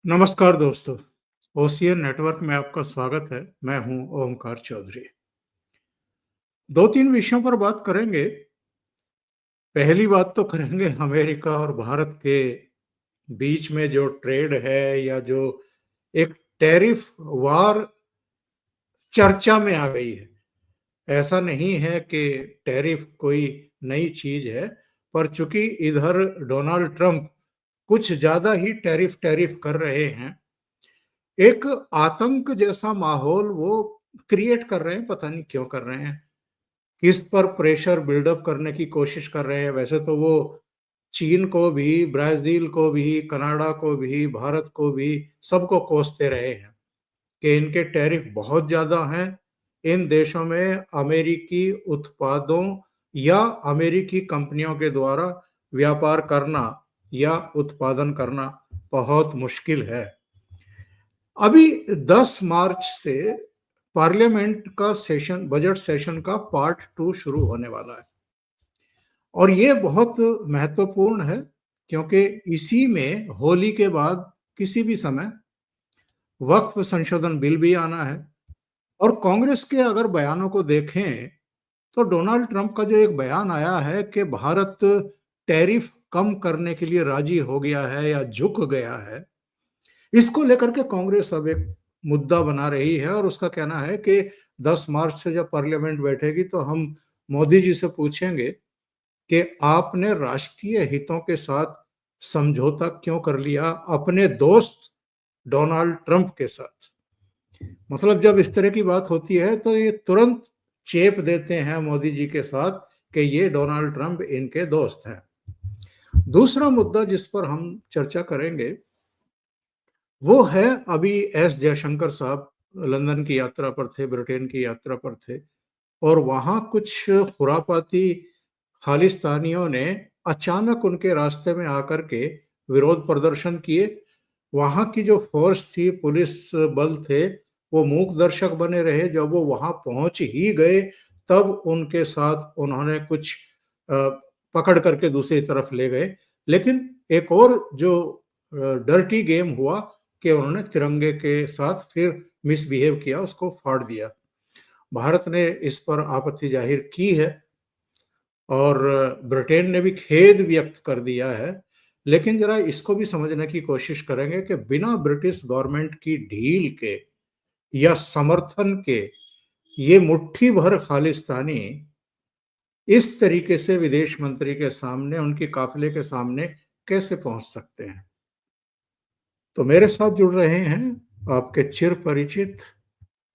नमस्कार दोस्तों, ocean network में आपका स्वागत है। मैं हूं ओमकार चौधरी। 2-3 विषयों पर बात करेंगे। पहली बात तो करेंगे अमेरिका और भारत के बीच में जो ट्रेड है या जो एक टैरिफ वार चर्चा में आ गई है। ऐसा नहीं है कि टैरिफ कोई नई चीज है, पर चूंकि इधर डोनाल्ड ट्रंप कुछ ज्यादा ही टैरिफ टैरिफ कर रहे हैं, एक आतंक जैसा माहौल वो क्रिएट कर रहे हैं। पता नहीं क्यों कर रहे हैं, किस पर प्रेशर बिल्डअप करने की कोशिश कर रहे हैं। वैसे तो वो चीन को भी, ब्राजील को भी, कनाडा को भी, भारत को भी, सबको कोसते रहे हैं कि इनके टैरिफ बहुत ज्यादा हैं। इन देशों में अमेरिकी उत्पादों या अमेरिकी कंपनियों के द्वारा व्यापार करना या उत्पादन करना बहुत मुश्किल है। अभी 10 मार्च से पार्लियामेंट का सेशन, बजट सेशन का पार्ट 2 शुरू होने वाला है और ये बहुत महत्वपूर्ण है, क्योंकि इसी में होली के बाद किसी भी समय वक्फ संशोधन बिल भी आना है। और कांग्रेस के अगर बयानों को देखें तो डोनाल्ड ट्रंप का जो एक बयान आया है कि भारत टैरिफ कम करने के लिए राजी हो गया है या झुक गया है, इसको लेकर के कांग्रेस अब एक मुद्दा बना रही है और उसका कहना है कि 10 मार्च से जब पार्लियामेंट बैठेगी तो हम मोदी जी से पूछेंगे कि आपने राष्ट्रीय हितों के साथ समझौता क्यों कर लिया अपने दोस्त डोनाल्ड ट्रंप के साथ। मतलब जब इस तरह की बात होती है तो ये तुरंत चेप देते हैं मोदी जी के साथ कि ये डोनाल्ड ट्रंप इनके दोस्त हैं। दूसरा मुद्दा जिस पर हम चर्चा करेंगे वो है, अभी एस जयशंकर साहब लंदन की यात्रा पर थे, ब्रिटेन की यात्रा पर थे और वहां कुछ खुरापाती खालिस्तानियों ने अचानक उनके रास्ते में आकर के विरोध प्रदर्शन किए। वहां की जो फोर्स थी, पुलिस बल थे, वो मूक दर्शक बने रहे। जब वो वहां पहुंच ही गए तब उनके साथ उन्होंने कुछ पकड़ करके दूसरी तरफ ले गए। लेकिन एक और जो डर्टी गेम हुआ कि उन्होंने तिरंगे के साथ फिर मिसबिहेव किया, उसको फाड़ दिया। भारत ने इस पर आपत्ति जाहिर की है और ब्रिटेन ने भी खेद व्यक्त कर दिया है। लेकिन जरा इसको भी समझने की कोशिश करेंगे कि बिना ब्रिटिश गवर्नमेंट की ढील के या समर्थन के ये मुट्ठी भर खालिस्तानी इस तरीके से विदेश मंत्री के सामने, उनके काफिले के सामने कैसे पहुंच सकते हैं। तो मेरे साथ जुड़ रहे हैं आपके चिर परिचित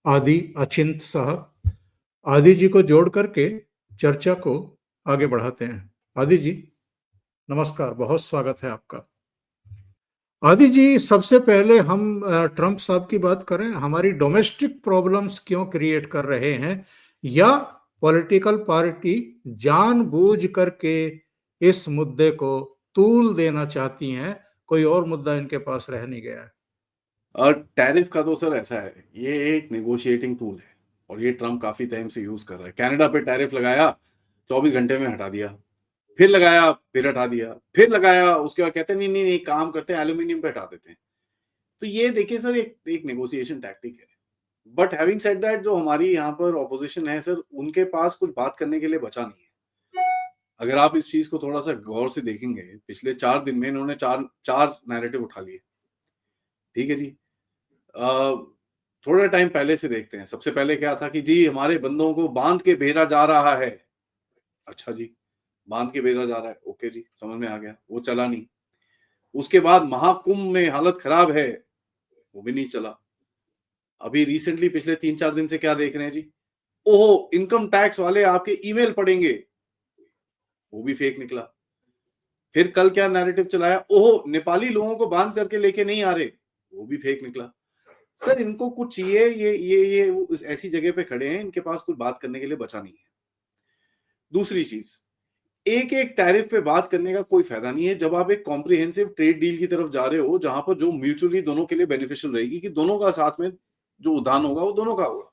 आदि अचिंत साहब। आदि जी को जोड़ करके चर्चा को आगे बढ़ाते हैं। आदि जी नमस्कार, बहुत स्वागत है आपका। आदि जी, सबसे पहले हम ट्रंप साहब की बात करें। हमारी डोमेस्टिक प्रॉब्लम्स क्यों क्रिएट कर रहे हैं, या पॉलिटिकल पार्टी जानबूझ करके इस मुद्दे को तूल देना चाहती हैं, कोई और मुद्दा इनके पास रह नहीं गया है। और टैरिफ का तो सर ऐसा है, ये एक नेगोशिएटिंग टूल है और ये ट्रम्प काफी टाइम से यूज कर रहा है। कनाडा पे टैरिफ लगाया, 24 घंटे में हटा दिया, फिर लगाया, फिर हटा दिया, फिर लगाया, उसके बाद कहते हैं नहीं नहीं नहीं काम करते हैं, एल्यूमिनियम पे हटा देते हैं। तो ये देखिए सर, एक नेगोशिएशन टैक्टिक है। बट हैविंग सेड दैट, जो हमारी यहाँ पर ऑपोजिशन है सर, उनके पास कुछ बात करने के लिए बचा नहीं है। अगर आप इस चीज को थोड़ा सा गौर से देखेंगे, पिछले 4 दिन में इन्होंने चार चार नैरेटिव उठा लिए। ठीक है जी। थोड़ा टाइम पहले से देखते हैं। सबसे पहले क्या था कि जी हमारे बंदों को बांध के भेजा जा रहा है। अच्छा जी, बांध के भेजा जा रहा है, ओके जी, समझ में आ गया, वो चला नहीं। उसके बाद महाकुंभ में हालत खराब है, वो भी नहीं चला। अभी रिसेंटली पिछले 3-4 दिन से क्या देख रहे हैं जी, ओहो इनकम टैक्स वाले आपके ईमेल पढ़ेंगे, वो भी फेक निकला। फिर कल क्या नैरेटिव चलाया, ओहो नेपाली लोगों को बांध करके लेके नहीं आ रहे, वो भी फेक निकला। सर इनको कुछ चाहिए, ये ऐसी जगह पे खड़े हैं, इनके पास कुछ बात करने के लिए बचा नहीं है। दूसरी चीज, एक एक टैरिफ पे बात करने का कोई फायदा नहीं है जब आप एक कॉम्प्रिहेंसिव ट्रेड डील की तरफ जा रहे हो, जहां पर जो म्यूचुअली दोनों के लिए बेनिफिशियल रहेगी, कि दोनों का साथ में जो उदान होगा वो दोनों का होगा।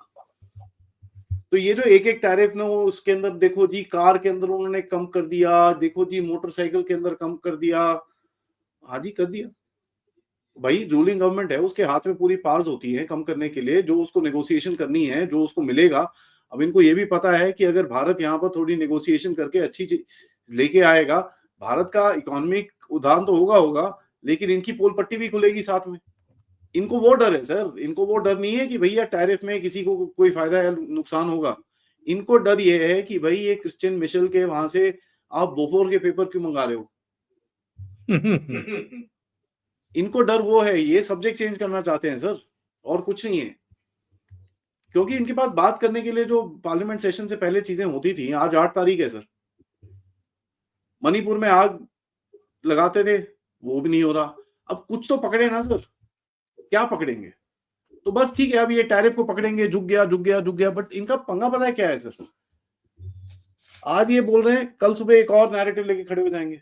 तो ये जो एक एक टैरिफ ना, वो उसके अंदर देखो जी, कार के अंदर उन्होंने कम कर दिया, देखो जी मोटरसाइकिल के अंदर कम कर दिया। हाँ जी, कर दिया। भाई रूलिंग गवर्नमेंट है, उसके हाथ में पूरी पावर्स होती है कम करने के लिए, जो उसको नेगोशिएशन करनी है, जो उसको मिलेगा। अब इनको ये भी पता है कि अगर भारत यहाँ पर थोड़ी नेगोशिएशन करके अच्छी चीज लेके आएगा, भारत का इकोनॉमिक उदाहरण तो होगा, लेकिन इनकी पोल पट्टी भी खुलेगी साथ में। इनको वो डर है सर, इनको वो डर नहीं है कि भैया टैरिफ में किसी को कोई फायदा या नुकसान होगा। इनको डर ये है कि भाई ये क्रिश्चियन मिशेल के वहां से आप बोफोर के पेपर क्यों मंगा रहे हो। इनको डर वो है, ये सब्जेक्ट चेंज करना चाहते हैं सर, और कुछ नहीं है। क्योंकि इनके पास बात करने के लिए जो पार्लियामेंट सेशन से पहले चीजें होती थी, आज 8 तारीख है सर, मणिपुर में आग लगाते थे, वो भी नहीं हो रहा। अब कुछ तो पकड़े ना सर, क्या पकड़ेंगे। तो बस ठीक है, अब ये टैरिफ को पकड़ेंगे, झुक गया। बट इनका पंगा पता है क्या है सर, आज ये बोल रहे हैं, कल सुबह एक और नैरेटिव लेके खड़े हो जाएंगे।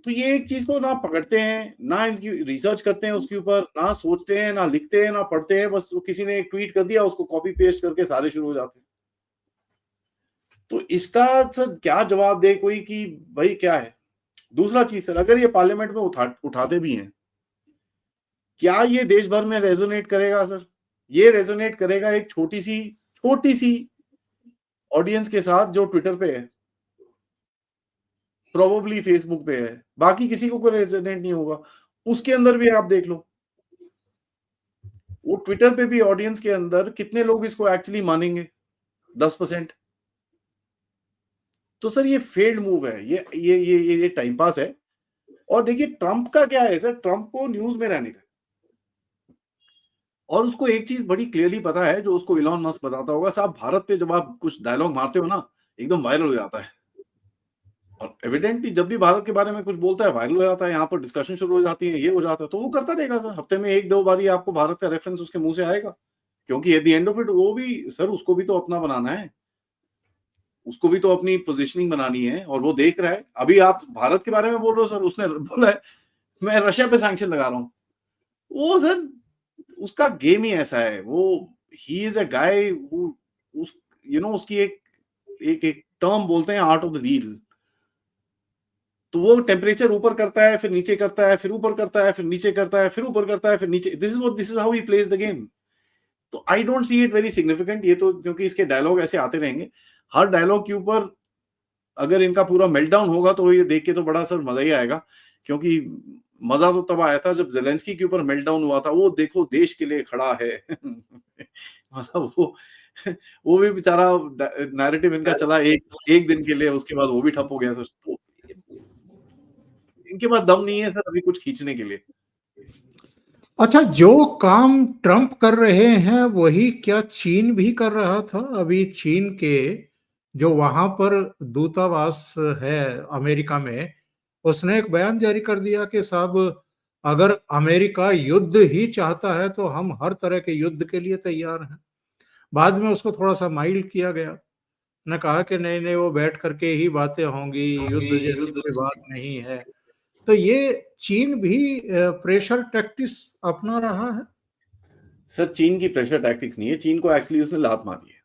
तो ये एक चीज को ना पकड़ते हैं, ना इनकी रिसर्च करते हैं उसके ऊपर, ना सोचते हैं, ना लिखते हैं, ना पढ़ते हैं। बस किसी ने एक ट्वीट कर दिया, उसको कॉपी पेस्ट करके सारे शुरू हो जाते हैं। तो इसका सर क्या जवाब दे कोई कि भाई क्या है। दूसरा चीज सर, अगर ये पार्लियामेंट में उठाते भी हैं, क्या ये देश भर में रेजोनेट करेगा सर। ये रेजोनेट करेगा एक छोटी सी ऑडियंस के साथ जो ट्विटर पे है, प्रोबेबली फेसबुक पे है, बाकी किसी को कोई रेजोनेट नहीं होगा। उसके अंदर भी आप देख लो, वो ट्विटर पे भी ऑडियंस के अंदर कितने लोग इसको एक्चुअली मानेंगे, 10%। तो सर ये फेल्ड मूव है, ये टाइम पास है। और देखिए ट्रंप का क्या है सर, ट्रंप को न्यूज में रहने का, और उसको एक चीज बड़ी क्लियरली पता है, जो उसको इलॉन मस्क बताता होगा, साहब भारत पे जब आप कुछ डायलॉग मारते हो ना, एकदम वायरल हो जाता है। और एविडेंटली जब भी भारत के बारे में कुछ बोलता है, वायरल हो जाता है, यहाँ पर डिस्कशन शुरू हो जाती है, ये हो जाता है। तो वो करता रहेगा सर, हफ्ते में 1-2 बारी आपको भारत का रेफरेंस उसके मुंह से आएगा। क्योंकि at the end of it वो भी सर, उसको भी तो अपना बनाना है, उसको भी तो अपनी पोजीशनिंग बनानी है, और वो देख रहा है। अभी आप भारत के बारे में बोल रहे हो सर, उसने बोला है मैं रशिया पे सैंक्शन लगा रहा हूँ। वो सर उसका गेम ही ऐसा है। वो ही इज अ गाय उस उसकी एक एक एक टर्म बोलते हैं, आर्ट ऑफ द डील। तो वो टेम्परेचर ऊपर करता है, फिर नीचे करता है, फिर ऊपर करता है, फिर नीचे करता है, फिर ऊपर करता है, फिर नीचे। This is how he plays the game. तो I don't see it very significant ये तो, क्योंकि इसके डायलॉग ऐसे आते रहेंगे। हर डायलॉग के ऊपर अगर इनका पूरा मेल्टडाउन होगा, तो ये देख के तो बड़ा सर मजा ही आएगा। क्योंकि मजा तो तब आया था जब जेलेंस्की के ऊपर मेल्टडाउन हुआ था, वो देखो देश के लिए खड़ा है। मतलब वो भी बेचारा, नैरेटिव इनका चला एक एक दिन के लिए, उसके बाद वो भी ठप हो गया सर। तो इनके पास दम नहीं है सर अभी कुछ खींचने के लिए। अच्छा, जो काम ट्रंप कर रहे हैं वही क्या चीन भी कर रहा था? अभी चीन के जो वहां पर दूतावास है अमेरिका में, उसने एक बयान जारी कर दिया कि साहब अगर अमेरिका युद्ध ही चाहता है तो हम हर तरह के युद्ध के लिए तैयार हैं। बाद में उसको थोड़ा सा माइल्ड किया गया, ने कहा कि नहीं नहीं, वो बैठ करके ही बातें होंगी, युद्ध जैसी कोई बात नहीं है। तो ये चीन भी प्रेशर टैक्टिक्स अपना रहा है। सर चीन की प्रेशर टैक्टिक्स नहीं है, चीन को एक्चुअली उसने लात मारी है।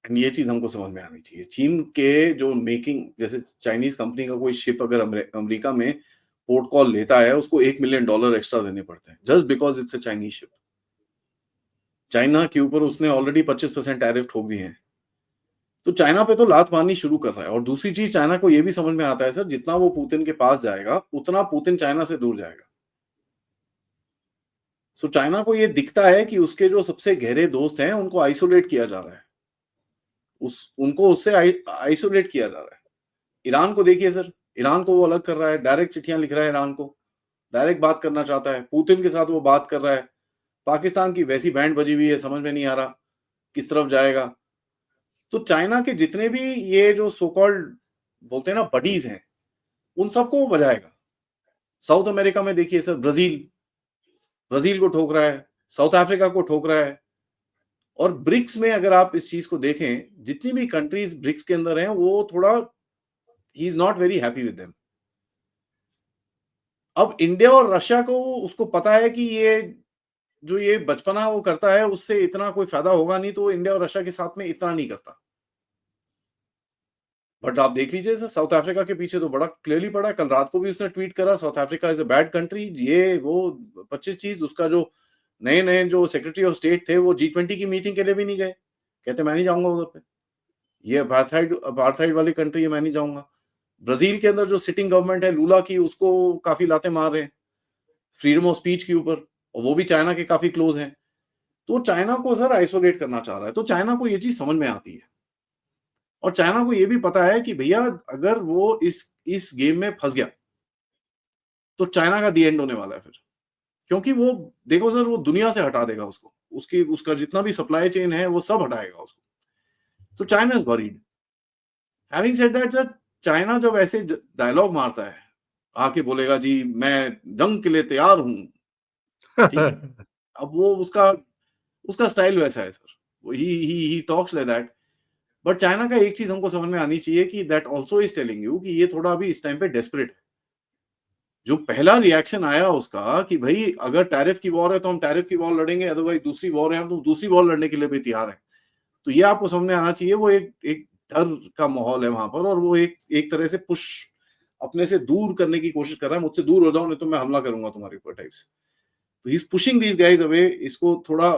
एंड ये चीज हमको समझ में आनी चाहिए। चीन के जो मेकिंग, जैसे चाइनीज कंपनी का कोई शिप अगर अमेरिका में पोर्ट कॉल लेता है, उसको $1 मिलियन एक्स्ट्रा देने पड़ते हैं, just because it's a Chinese ship. China के ऊपर उसने ऑलरेडी 25% टैरिफ ठोक दिए हैं। तो चाइना पे तो लात मारनी शुरू कर रहा है। और दूसरी चीज, चाइना को यह भी समझ में आता है सर, जितना वो पुतिन के पास जाएगा, उतना पुतिन चाइना से दूर जाएगा। सो चाइना को ये दिखता है कि उसके जो सबसे गहरे दोस्त हैं, उनको आइसोलेट किया जा रहा है, उनको उससे आइसोलेट किया जा रहा है। ईरान को देखिए सर, ईरान को वो अलग कर रहा है, डायरेक्ट चिट्ठियां लिख रहा है ईरान को, डायरेक्ट बात करना चाहता है, पुतिन के साथ वो बात कर रहा है। पाकिस्तान की वैसी बैंड बजी हुई है, समझ में नहीं आ रहा किस तरफ जाएगा। तो चाइना के जितने भी ये जो सो कॉल्ड बोलते हैं ना बडीज हैं, उन सबको वो बजाएगा। साउथ अमेरिका में देखिए सर, ब्राजील को ठोक रहा है, साउथ अफ्रीका को ठोक रहा है। और ब्रिक्स में अगर आप इस चीज को देखें, जितनी भी कंट्रीज ब्रिक्स के अंदर हैं, वो थोड़ा he is not very happy with them. अब इंडिया और रशिया को उसको पता है कि ये जो ये बचपना वो करता है, उससे इतना कोई फायदा होगा नहीं, तो इंडिया और रशिया के साथ में इतना नहीं करता। बट आप देख लीजिए सर, साउथ अफ्रीका के पीछे तो बड़ा क्लियरली पड़ा है। कल रात को भी उसने ट्वीट करा, south Africa is a bad country, ये वो 25 चीज। उसका जो नए नए जो सेक्रेटरी ऑफ स्टेट थे वो G20 की मीटिंग के लिए भी नहीं गए, कहते मैं नहीं जाऊंगा उधर पे, ये अपार्थाइड अपार्थाइड वाली कंट्री है, मैं नहीं जाऊंगा। ब्राजील के अंदर जो सिटिंग गवर्नमेंट है लूला की, उसको काफी लाते मार रहे हैं फ्रीडम ऑफ स्पीच के ऊपर, और वो भी चाइना के काफी क्लोज हैं। तो चाइना को सर आइसोलेट करना चाह रहा है। तो चाइना को ये चीज समझ में आती है, और चाइना को ये भी पता है कि भैया अगर वो इस गेम में फंस गया तो चाइना का दी एंड होने वाला है फिर। क्योंकि वो देखो सर, वो दुनिया से हटा देगा उसको, उसकी उसका जितना भी सप्लाई चेन है वो सब हटाएगा उसको। तो China is worried. Having said that sir, China जब ऐसे डायलॉग मारता है, आके बोलेगा जी मैं जंग के लिए तैयार हूं, ठीक है, अब वो उसका उसका स्टाइल वैसा है sir, he talks like that. But China का एक चीज हमको समझ में आनी चाहिए कि that also is telling you कि ये थोड़ा अभी इस टाइम पे डेस्परेट है। जो पहला रिएक्शन आया उसका कि भाई अगर टैरिफ की वॉर है तो हम टैरिफ की वॉर लड़ेंगे, अदरवाइज दूसरी वॉर है हम तो दूसरी वॉर लड़ने के लिए भी तैयार हैं। तो ये आपको समझ में आना चाहिए, वो एक एक डर का माहौल है वहां पर, और वो एक एक तरह से पुश अपने से दूर करने की कोशिश कर रहा है, मुझसे दूर हो जाओ नहीं तो मैं हमला करूंगा तुम्हारे ऊपर टाइप्स। तो he is pushing these guys away, इसको थोड़ा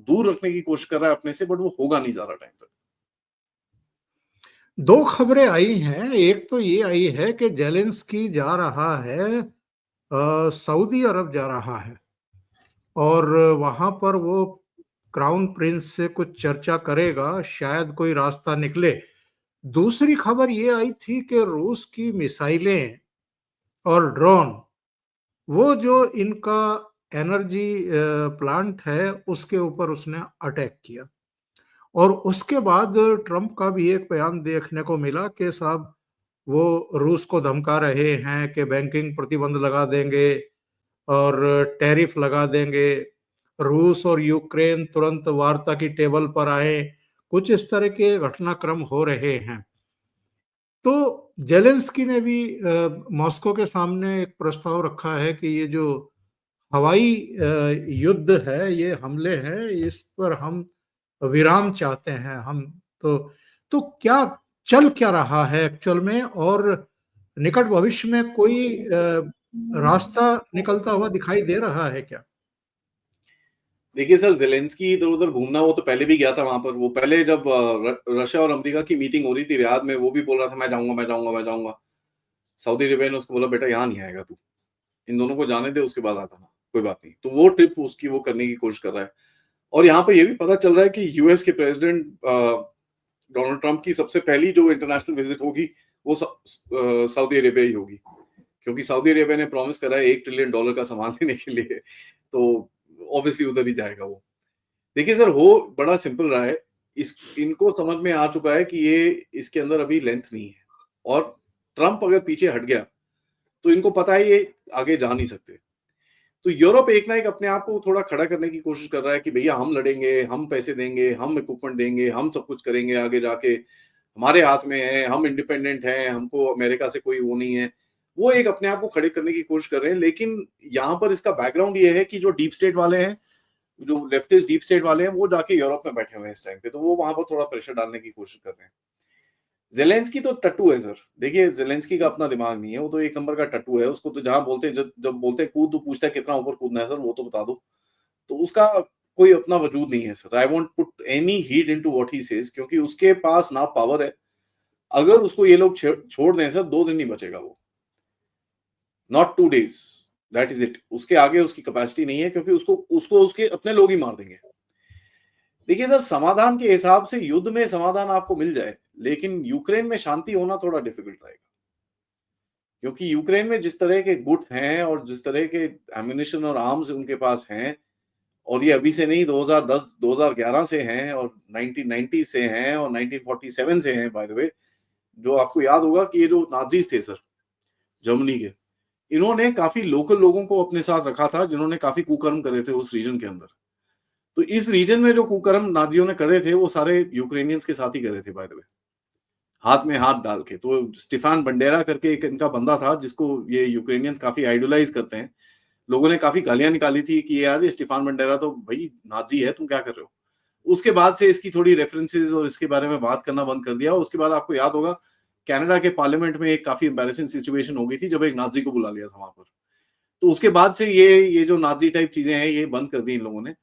दूर रखने की कोशिश कर रहा है अपने से, बट वो होगा नहीं ज्यादा टाइम तक। दो खबरें आई हैं। एक तो ये आई है कि जेलेंस्की जा रहा है, सऊदी अरब जा रहा है, और वहां पर वो क्राउन प्रिंस से कुछ चर्चा करेगा, शायद कोई रास्ता निकले। दूसरी खबर ये आई थी कि रूस की मिसाइलें और ड्रोन, वो जो इनका एनर्जी प्लांट है उसके ऊपर उसने अटैक किया। और उसके बाद ट्रंप का भी एक बयान देखने को मिला कि साहब वो रूस को धमका रहे हैं कि बैंकिंग प्रतिबंध लगा देंगे और टैरिफ लगा देंगे, रूस और यूक्रेन तुरंत वार्ता की टेबल पर आए। कुछ इस तरह के घटनाक्रम हो रहे हैं। तो जेलेंस्की ने भी मॉस्को के सामने एक प्रस्ताव रखा है कि ये जो हवाई युद्ध है, ये हमले हैं, इस पर हम विराम चाहते हैं हम। तो तो क्या चल क्या रहा है एक्चुअल में, और निकट भविष्य में कोई रास्ता निकलता हुआ दिखाई दे रहा है क्या? देखिए सर, जेलेंस्की इधर उधर घूमना, वो तो पहले भी गया था वहां पर। वो पहले जब रशिया और अमेरिका की मीटिंग हो रही थी रियाद में, वो भी बोल रहा था मैं जाऊंगा मैं जाऊंगा मैं जाऊंगा। सऊदी अरेबिया ने उसको बोला बेटा यहाँ नहीं आएगा तू, इन दोनों को जाने दे, उसके बाद आता ना, कोई बात नहीं। तो वो ट्रिप उसकी वो करने की कोशिश कर रहा है। और यहाँ पे ये भी पता चल रहा है कि यूएस के प्रेसिडेंट डोनाल्ड ट्रंप की सबसे पहली जो इंटरनेशनल विजिट होगी वो सऊदी अरेबिया ही होगी, क्योंकि सऊदी अरेबिया ने प्रॉमिस करा है $1 ट्रिलियन का सामान लेने के लिए। तो ऑब्वियसली उधर ही जाएगा वो। देखिए सर, हो बड़ा सिंपल रहा है। इस इनको समझ में आ चुका है कि ये इसके अंदर अभी लेंथ नहीं है, और ट्रंप अगर पीछे हट गया तो इनको पता है ये आगे जा नहीं सकते। तो यूरोप एक ना एक अपने आप को थोड़ा खड़ा करने की कोशिश कर रहा है कि भैया हम लड़ेंगे, हम पैसे देंगे, हम इक्विपमेंट देंगे, हम सब कुछ करेंगे आगे जाके, हमारे हाथ में है, हम इंडिपेंडेंट हैं, हमको अमेरिका से कोई वो नहीं है। वो एक अपने आप को खड़े करने की कोशिश कर रहे हैं। लेकिन यहाँ पर इसका बैकग्राउंड ये है कि जो डीप स्टेट वाले हैं, जो लेफ्टिस्ट डीप स्टेट वाले हैं, वो जाके यूरोप में बैठे हुए हैं इस टाइम पे, तो वो वहां पर थोड़ा प्रेशर डालने की कोशिश कर रहे हैं। जेलेंस्की तो टट्टू है सर। देखिए जेलेंस्की का अपना दिमाग नहीं है, वो तो एक नंबर का टट्टू है। उसको तो जहां बोलते हैं, जब जब बोलते हैं कूद, तो पूछता है कितना ऊपर कूदना है सर, वो तो बता दो। तो उसका कोई अपना वजूद नहीं है sir. I won't put any heed into what he says, क्योंकि उसके पास ना पावर है। अगर उसको ये लोग छोड़ दें सर, 2 दिन नहीं बचेगा वो, not 2 days, that is it. उसके आगे उसकी कैपेसिटी नहीं है, क्योंकि उसको उसको उसके अपने लोग ही मार देंगे। देखिए सर, समाधान के हिसाब से युद्ध में समाधान आपको मिल जाए, लेकिन यूक्रेन में शांति होना थोड़ा डिफिकल्ट रहेगा, क्योंकि यूक्रेन में जिस तरह के गुट हैं और जिस तरह के एम्यूनिशन और आर्म्स उनके पास हैं, और ये अभी से नहीं, 2010 2011 से हैं, और 1990 से हैं, और 1947 से हैं बाय द वे। जो आपको याद होगा कि ये जो नाजीज थे सर, जर्मनी के, इन्होंने काफी लोकल लोगों को अपने साथ रखा था, जिन्होंने काफी कुकर्म करे थे उस रीजन के अंदर। तो इस रीजन में जो कुकर्म नाजियों ने करे थे, वो सारे यूक्रेनियंस के साथ ही करे थे बाय द वे, हाथ में हाथ डाल के। तो स्टीफान बंडेरा करके एक इनका बंदा था, जिसको ये यूक्रेनियंस काफी आइडोलाइज करते हैं। लोगों ने काफी गालियां निकाली थी कि यार ये स्टीफान बंडेरा तो भाई नाजी है, तुम क्या कर रहे हो। उसके बाद से इसकी थोड़ी रेफरेंसेस और इसके बारे में बात करना बंद कर दिया। उसके बाद आपको याद होगा कनाडा के पार्लियामेंट में एक काफी एम्बैरेसिंग सिचुएशन हो गई थी जब एक नाजी को बुला लिया था वहां पर। तो उसके बाद से ये जो नाजी टाइप चीजें हैं ये बंद कर दी इन लोगों ने।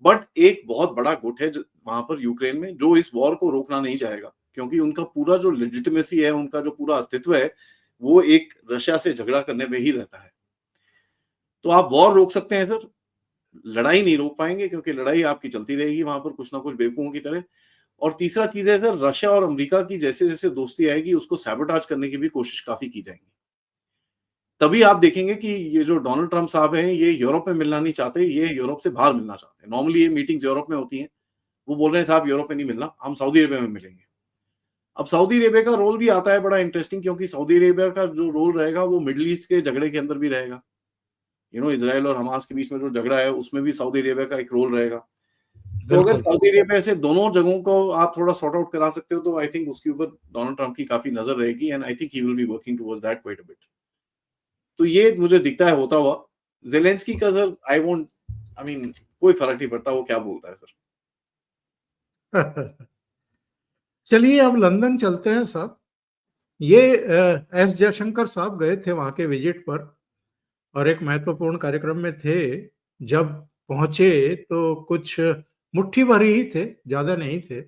बट एक बहुत बड़ा गुट है वहां पर यूक्रेन में जो इस वॉर को रोकना नहीं चाहेगा, क्योंकि उनका पूरा जो लेजिटिमेसी है, उनका जो पूरा अस्तित्व है, वो एक रशिया से झगड़ा करने में ही रहता है। तो आप वॉर रोक सकते हैं सर, लड़ाई नहीं रोक पाएंगे, क्योंकि लड़ाई आपकी चलती रहेगी वहां पर कुछ ना कुछ बेवकूफों की तरह। और तीसरा चीज है सर, रशिया और अमेरिका की जैसे जैसे दोस्ती आएगी उसको सैबोटाज करने की भी कोशिश काफी की जाएगी। तभी आप देखेंगे कि ये जो डोनाल्ड ट्रम्प साहब हैं ये यूरोप में मिलना नहीं चाहते, ये यूरोप से बाहर मिलना चाहते हैं। नॉर्मली ये मीटिंग्स यूरोप में होती हैं, वो बोल रहे हैं साहब यूरोप में नहीं मिलना, हम सऊदी अरेबिया में मिलेंगे। अब सऊदी अरेबिया का रोल भी आता है बड़ा इंटरेस्टिंग, क्योंकि सऊदी अरेबिया का जो रोल रहेगा वो मिडल ईस्ट के झगड़े के अंदर भी रहेगा। इजराइल और हमास के बीच में जो झगड़ा है उसमें भी सऊदी अरेबिया का एक रोल रहेगा। तो अगर बिल्कुल। सऊदी अरेबिया से दोनों जगहों को आप थोड़ा सॉर्ट आउट करा सकते हो तो आई थिंक उसके ऊपर डोनाल्ड ट्रम्प की काफी नजर रहेगी, and I think he will be working towards that quite a bit. तो ये मुझे दिखता है होता हुआ। जेलेंस्की का सर आई मीन कोई फर्क नहीं पड़ता वो क्या बोलता है सर। चलिए अब लंदन चलते हैं साहब। ये एस जयशंकर साहब गए थे वहां के विजिट पर और एक महत्वपूर्ण कार्यक्रम में थे। जब पहुंचे तो कुछ मुट्ठी भर ही थे, ज्यादा नहीं थे।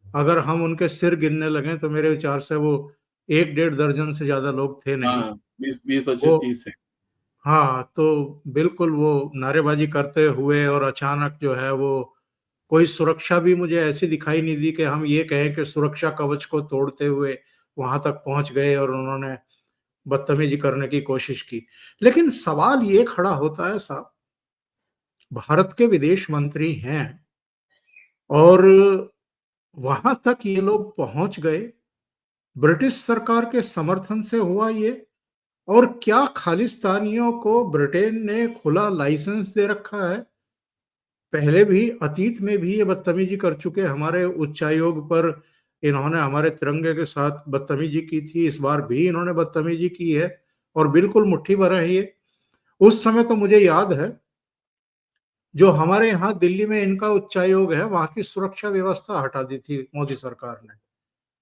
अगर हम उनके सिर गिनने लगे तो मेरे विचार से वो 1-1.5 दर्जन से ज्यादा लोग थे नहीं। हाँ, 20-25 वो 30 है। हाँ, तो बिल्कुल वो नारेबाजी करते हुए और अचानक जो है वो कोई सुरक्षा भी मुझे ऐसी दिखाई नहीं दी कि हम ये कहें कि सुरक्षा कवच को तोड़ते हुए वहां तक पहुंच गए और उन्होंने बदतमीजी करने की कोशिश की। लेकिन सवाल ये खड़ा होता है साहब, भारत के विदेश मंत्री हैं और वहां तक ये लोग पहुंच गए, ब्रिटिश सरकार के समर्थन से हुआ ये। और क्या खालिस्तानियों को ब्रिटेन ने खुला लाइसेंस दे रखा है? पहले भी अतीत में भी ये बदतमीजी कर चुके, हमारे उच्चायोग पर इन्होंने हमारे तिरंगे के साथ बदतमीजी की थी, इस बार भी इन्होंने बदतमीजी की है और बिल्कुल मुट्ठी भर है ये। उस समय तो मुझे याद है जो हमारे यहाँ दिल्ली में इनका उच्चायोग है वहां की सुरक्षा व्यवस्था हटा दी थी मोदी सरकार ने।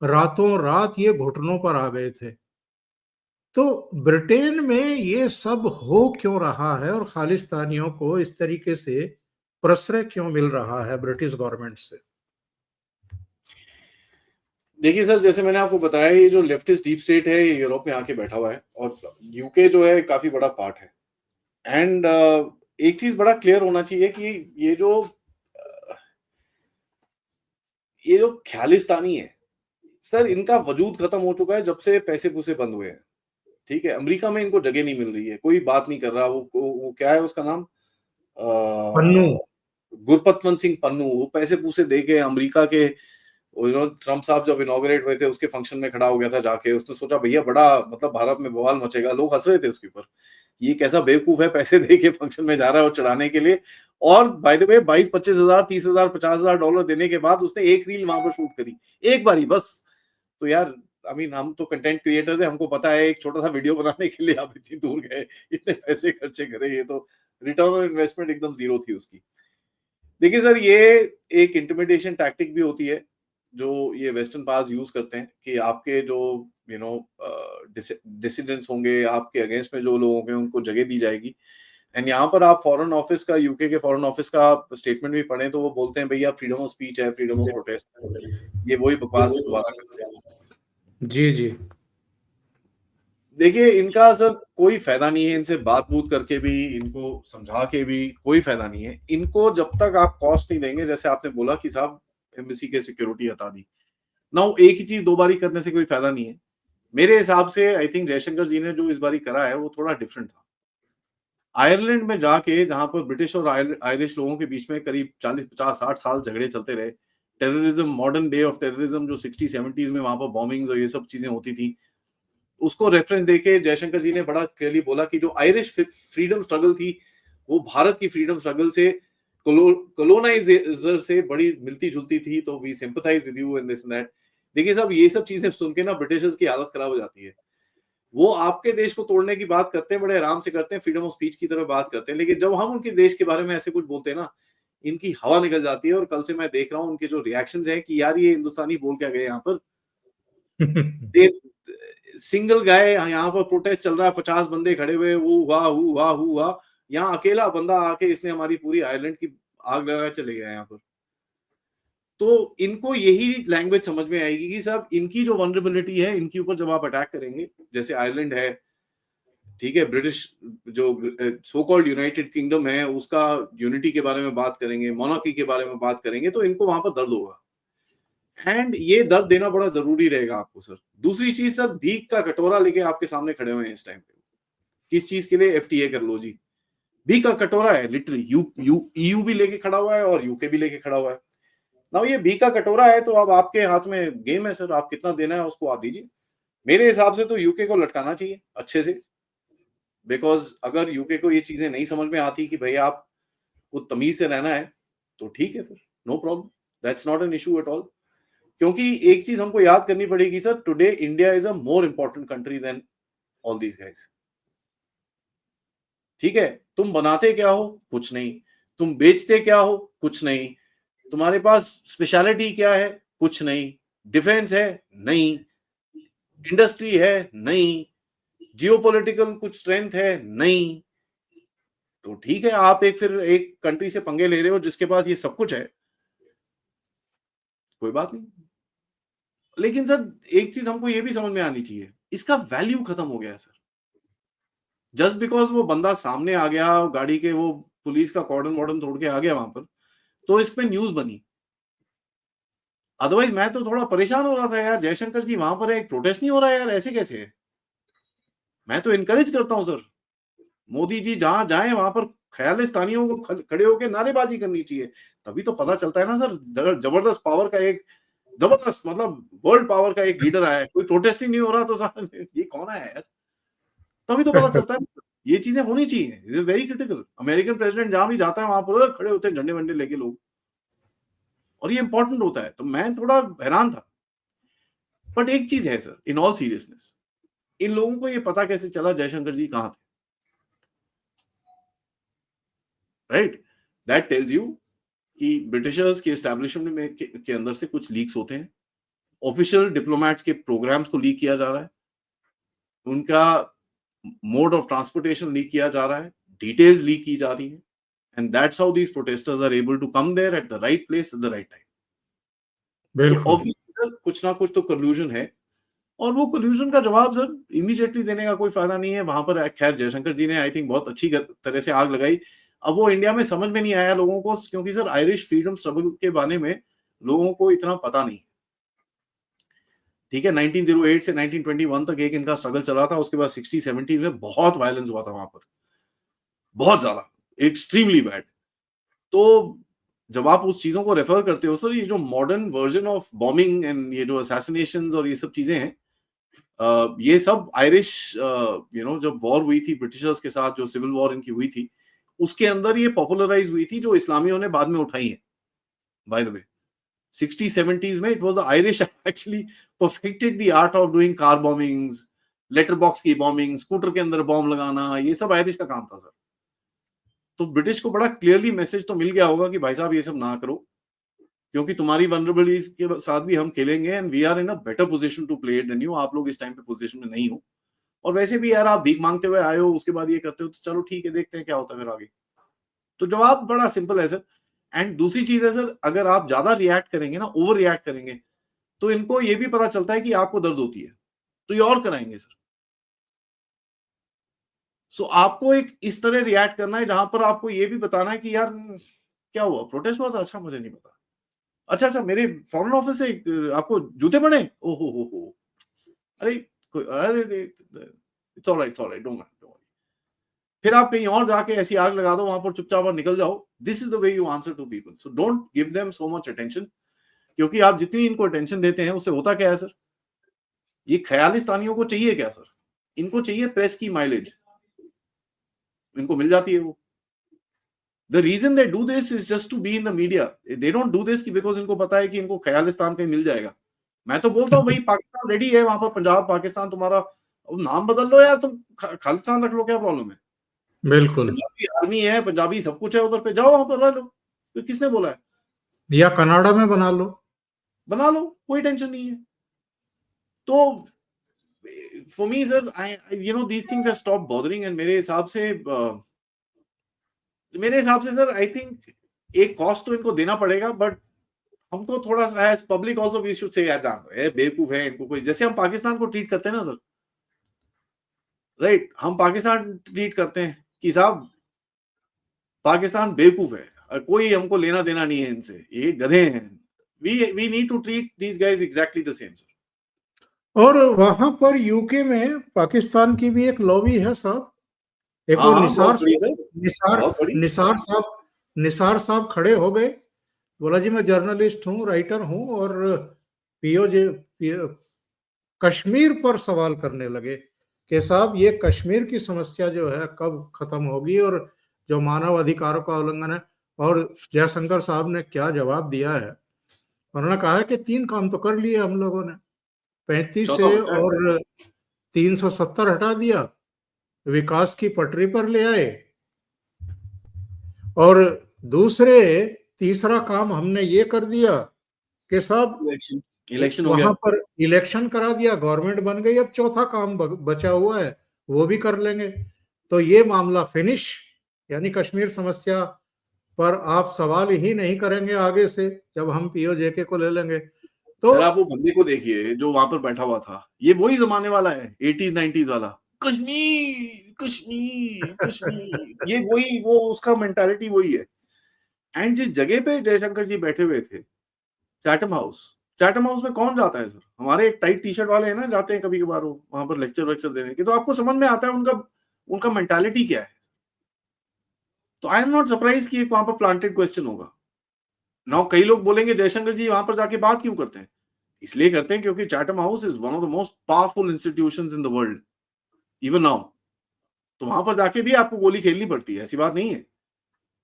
रातों रात ये घुटनों पर आ गए थे। तो ब्रिटेन में ये सब हो क्यों रहा है और खालिस्तानियों को इस तरीके से प्रश्रय क्यों मिल रहा है ब्रिटिश गवर्नमेंट से? देखिए सर, जैसे मैंने आपको बताया ये जो लेफ्टिस्ट डीप स्टेट है ये यूरोप में आके बैठा हुआ है और यूके जो है काफी बड़ा पार्ट है। एंड एक चीज बड़ा क्लियर होना चाहिए कि ये जो खालिस्तानी है सर, इनका वजूद खत्म हो चुका है जब से पैसे पूसे बंद हुए हैं। ठीक है, अमेरिका में इनको जगह नहीं मिल रही है, कोई बात नहीं कर रहा। वो क्या है उसका नाम, पन्नू। गुरपतवंत सिंह पन्नू, वो पैसे पूसे दे के अमेरिका के ट्रम्प साहब जब इनॉग्रेट हुए थे उसके फंक्शन में खड़ा हो गया था जाके। उसने सोचा भैया बड़ा मतलब भारत में बवाल मचेगा, लोग हंस रहे थे उसके ऊपर, ये कैसा बेवकूफ है पैसे दे के फंक्शन में जा रहा है और चढ़ाने के लिए। और बाय द वे 22-25 हजार, 30,000, $50,000 देने के बाद उसने एक रील वहां पर शूट करी, एक बारी बस। तो यार हम तो कंटेंट क्रिएटर्स है, हमको पता है एक छोटा सा वीडियो बनाने के लिए आप इतनी दूर गए, इतने पैसे खर्चे करे, ये तो रिटर्न ऑन इन्वेस्टमेंट एकदम जीरो थी उसकी। देखिए सर, ये एक इंटिमिडेशन टैक्टिक भी होती है जो ये वेस्टर्न पास यूज करते हैं कि आपके जो डिसिडेंट्स होंगे, आपके अगेंस्ट में जो लोग होंगे उनको जगह दी जाएगी। एंड यहाँ पर आप फॉरेन ऑफिस का, यूके के फॉरेन ऑफिस का स्टेटमेंट भी पढ़ें तो वो बोलते हैं भैया फ्रीडम ऑफ स्पीच है, फ्रीडम ऑफ प्रोटेस्ट है। ये वही बकवास दोबारा करते हैं। जी जी। देखिए इनका सर कोई फायदा नहीं है, इनसे बात बूत करके भी, इनको समझा के भी कोई फायदा नहीं है। इनको जब तक आप कॉस्ट नहीं देंगे, जैसे आपने बोला कि साहब एम्बेसी के सिक्योरिटी हटा दी ना, एक ही चीज दो बारी करने से कोई फायदा नहीं है। मेरे हिसाब से आई थिंक जयशंकर जी ने जो इस बारी करा है वो थोड़ा डिफरेंट था। आयरलैंड में जाके जहां पर ब्रिटिश और आयरिश लोगों के बीच में करीब 40-50-60 साल झगड़े चलते रहे, terrorism, modern day of terrorism जो 60-70s में वहां पर बॉम्बिंग्स और ये सब चीजें होती थी, उसको रेफरेंस देके जयशंकर जी ने बड़ा क्लियरली बोला कि जो आयरिश फ्रीडम स्ट्रगल थी वो भारत की फ्रीडम स्ट्रगल से, कॉलोनाइजर से बड़ी मिलती जुलती थी, तो we sympathize with you and this and that. देखिए साहब, ये सब चीजें सुन के ना ब्रिटिशर्स की हालत खराब हो जाती है। वो आपके देश को तोड़ने की बात करते हैं, बड़े आराम से करते हैं, फ्रीडम ऑफ स्पीच की तरह बात करते हैं, लेकिन जब हम उनके देश के बारे में ऐसे कुछ बोलते हैं ना, इनकी हवा निकल जाती है। और कल से मैं देख रहा हूँ उनके जो रिएक्शंस हैं कि यार ये हिंदुस्तानी बोल क्या गए यहाँ पर। सिंगल गाय यहाँ पर प्रोटेस्ट चल रहा है, 50 बंदे खड़े हुए, वो हुआ, यहाँ अकेला बंदा आके इसने हमारी पूरी आयरलैंड की आग लगा चले गया यहाँ पर। तो इनको यही लैंग्वेज समझ में आएगी कि साहब इनकी जो वनरेबिलिटी है, इनके ऊपर जब आप अटैक करेंगे, जैसे आयरलैंड है, ठीक है, ब्रिटिश जो सो कॉल्ड यूनाइटेड किंगडम है, उसका यूनिटी के बारे में बात करेंगे, मोनार्की के बारे में बात करेंगे, तो इनको वहां पर दर्द होगा, एंड ये दर्द देना बड़ा जरूरी रहेगा आपको सर। दूसरी चीज सर, भीख का कटोरा लेके आपके सामने खड़े हुए हैं इस टाइम पे। किस चीज के लिए? एफटीए कर लो जी, भीख का कटोरा है लिटरली। ईयू भी लेके खड़ा हुआ है और यूके भी लेके खड़ा हुआ है ना। ये भीख का कटोरा है, तो अब आपके हाथ में गेम है सर, आप कितना देना है उसको आप दीजिए। मेरे हिसाब से तो यूके को लटकाना चाहिए अच्छे से, बिकॉज अगर यूके को ये चीजें नहीं समझ में आती कि भाई आप को तमीज से रहना है, तो ठीक है फिर, no problem, that's not an issue at all. क्योंकि एक चीज हमको याद करनी पड़ेगी sir, today India is a more important country than all these guys. ठीक है, तुम बनाते क्या हो? कुछ नहीं। तुम बेचते क्या हो? कुछ नहीं। तुम्हारे पास स्पेशलिटी क्या है? कुछ नहीं। डिफेंस है? नहीं। इंडस्ट्री है? नहीं। जियोपॉलिटिकल कुछ स्ट्रेंथ है? नहीं। तो ठीक है, आप फिर एक कंट्री से पंगे ले रहे हो जिसके पास ये सब कुछ है, कोई बात नहीं। लेकिन सर एक चीज हमको ये भी समझ में आनी चाहिए, इसका वैल्यू खत्म हो गया है सर। जस्ट बिकॉज वो बंदा सामने आ गया, गाड़ी के वो पुलिस का कॉर्डन वॉर्डन तोड़ के आ गया वहां पर, तो इस पे न्यूज बनी। अदरवाइज मैं तो थोड़ा परेशान हो रहा था यार, जयशंकर जी वहां पर एक प्रोटेस्ट नहीं हो रहा है यार, ऐसे कैसे है? मैं तो इनकरेज करता हूं सर, मोदी जी जहां जाए वहां पर ख्यालिस्तानियों को खड़े होकर नारेबाजी करनी चाहिए। तभी तो पता चलता है ना सर, जबरदस्त पावर का एक, जबरदस्त मतलब वर्ल्ड पावर का एक लीडर आया है, कोई प्रोटेस्ट ही नहीं हो रहा, तो सर ये कौन है यार? तभी तो पता चलता है। ये चीजें होनी चाहिए, it is very critical. American president जहां भी जाता है वहां पर खड़े होते हैं झंडे वंडे लेके लोग, और ये इंपॉर्टेंट होता है। तो मैं थोड़ा हैरान था। बट एक चीज है सर, इन ऑल सीरियसनेस, इन लोगों को ये पता कैसे चला जयशंकर जी कहां थे? राइट, दैट टेल्स यू कि ब्रिटिशर्स के एस्टैब्लिशमेंट में के अंदर से कुछ लीक्स होते हैं, ऑफिशियल डिप्लोमेट्स के प्रोग्राम्स को लीक किया जा रहा है, उनका मोड ऑफ ट्रांसपोर्टेशन लीक किया जा रहा है, डिटेल्स लीक की जा रही है, and that's how these protesters are able to come there at the right place at the right time. तो बिल्कुल। ऑब्वियसली सर कुछ ना कुछ तो कन्क्लूजन है, और वो कन्क्लूजन का जवाब सर इमीडिएटली देने का कोई फायदा नहीं है। वहां पर खैर जयशंकर जी ने आई थिंक बहुत अच्छी तरह से आग लगाई। अब वो इंडिया में समझ में नहीं आया लोगों को, क्योंकि सर आयरिश फ्रीडम स्ट्रगल के बारे में लोगों को इतना पता नहीं। ठीक है, 1908 से 1921 तक एक इनका स्ट्रगल चला था, उसके बाद 60-70 में बहुत वायलेंस हुआ था वहां पर, बहुत ज्यादा, एक्सट्रीमली बैड। तो जब आप उस चीजों को रेफर करते हो सर, ये जो modern version of bombing and ये जो असैसिनेशंस और ये सब चीजें हैं, ये सब आयरिश जब वॉर हुई थी ब्रिटिशर्स के साथ, जो सिविल वॉर इनकी हुई थी, उसके अंदर ये पॉपुलराइज हुई थी, जो इस्लामियों ने बाद में उठाई है। बाय द वे 60-70s में it was the Irish actually perfected the art of doing car bombings, letter box की बॉम्बिंग, स्कूटर के अंदर बॉम्ब लगाना, ये सब आयरिश का काम था सर। तो ब्रिटिश को बड़ा क्लियरली मैसेज तो मिल गया होगा कि भाई साहब ये सब ना करो, क्योंकि तुम्हारी वनरेबिलिटीज के साथ भी हम खेलेंगे, and we are in a better position to play it than you. आप लोग इस टाइम पे पोजीशन में नहीं हो, और वैसे भी यार आप भीख मांगते हुए आए हो, उसके बाद ये करते हो, तो चलो ठीक है, देखते हैं क्या होता है फिर आगे। तो जवाब बड़ा सिंपल है सर। एंड दूसरी चीज है सर, अगर आप ज्यादा रिएक्ट करेंगे ना, ओवर रिएक्ट करेंगे, तो इनको ये भी पता चलता है कि आपको दर्द होती है, तो ये और कराएंगे सर। सो आपको एक इस तरह रिएक्ट करना है जहां पर आपको ये भी बताना है कि यार क्या हुआ, प्रोटेस्ट हुआ था, अच्छा मुझे नहीं पता, अच्छा अच्छा मेरे फॉरेन ऑफिस से आपको जूते पड़े, ओहो हो, अरे अरे इट्स ऑलराइट डोंट वरी। फिर आप कहीं और जाके ऐसी आग लगा दो वहां पर, चुपचाप और निकल जाओ। This is the way you answer to people, so don't give them so much attention, क्योंकि आप जितनी इनको अटेंशन देते हैं उससे होता क्या है सर, ये ख्यालिस्तानियों को चाहिए क्या सर? इनको चाहिए प्रेस की माइलेज, इनको मिल जाती है वो। The reason they do this is just to be in the media, they don't do this because इनको पता है कि इनको ख्यालिस्तान कहीं मिल जाएगा। मैं तो बोलता हूँ भाई पाकिस्तान रेडी है वहां पर, पंजाब पाकिस्तान तुम्हारा, अब नाम बदल लो यार, तुम खालिस्तान रख लो, क्या प्रॉब्लम है? बिल्कुल। पंजाबी आर्मी है, पंजाबी सब कुछ है उधर पे, जाओ वहां पर रह लो, तो किसने बोला है? या कनाडा में बना लो, बना लो, कोई टेंशन नहीं है। तो for me sir, these things have stopped bothering, and मेरे हिसाब से सर आई थिंक एक कॉस्ट तो इनको देना पड़ेगा, बट हमको थोड़ा सा as public also we should say यार जान ए बेवकूफ है इनको, कोई जैसे हम पाकिस्तान को ट्रीट करते हैं ना सर, राइट, हम पाकिस्तान ट्रीट करते हैं कि साहब पाकिस्तान बेवकूफ है, कोई हमको लेना देना नहीं है इनसे, ये गधे हैं, we need to treat these guys exactly the same sir. और वहां पर यूके में पाकिस्तान की भी एक लॉबी है साहब, एक वो निसार साहब खड़े हो गए, बोला जी मैं जर्नलिस्ट हूँ, राइटर हूँ, और पीओजे कश्मीर पर सवाल करने लगे कि साहब ये कश्मीर की समस्या जो है कब खत्म होगी, और जो मानव अधिकारों का उल्लंघन है। और जयशंकर साहब ने क्या जवाब दिया है, उन्होंने कहा है कि 3 काम तो कर लिए हम लोगों ने, 35 से और 370 हटा दिया, विकास की पटरी पर ले आए, और तीसरा काम हमने ये कर दिया कि साहब इलेक्शन वहां पर इलेक्शन करा दिया, गवर्नमेंट बन गई, अब चौथा काम बचा हुआ है वो भी कर लेंगे, तो ये मामला फिनिश। यानी कश्मीर समस्या पर आप सवाल ही नहीं करेंगे आगे से, जब हम पीओजेके को ले लेंगे। तो सर आप वो बंदे को देखिए जो वहां पर बैठा हुआ था, ये वही जमाने वाला है 80s 90s वाला, कश्मीर कश्मीर कश्मीर, ये वही वो उसका मेंटालिटी वही है। एंड जिस जगह पे जयशंकर जी बैठे हुए थे, चैटम हाउस में कौन जाता है सर? हमारे एक टाइट टी शर्ट वाले हैं ना, जाते हैं कभी कभार वहां पर लेक्चर देने के, तो आपको समझ में आता है उनका मेंटालिटी क्या है। तो आई एम नॉट सरप्राइज कि वहां पर प्लांटेड क्वेश्चन होगा। नाउ कई लोग बोलेंगे जयशंकर जी वहां पर जाके बात क्यों करते हैं? इसलिए करते हैं क्योंकि Chatham house is one of the most powerful institutions in the world even now. तो वहां पर जाके भी आपको गोली खेलनी पड़ती है, ऐसी बात नहीं है।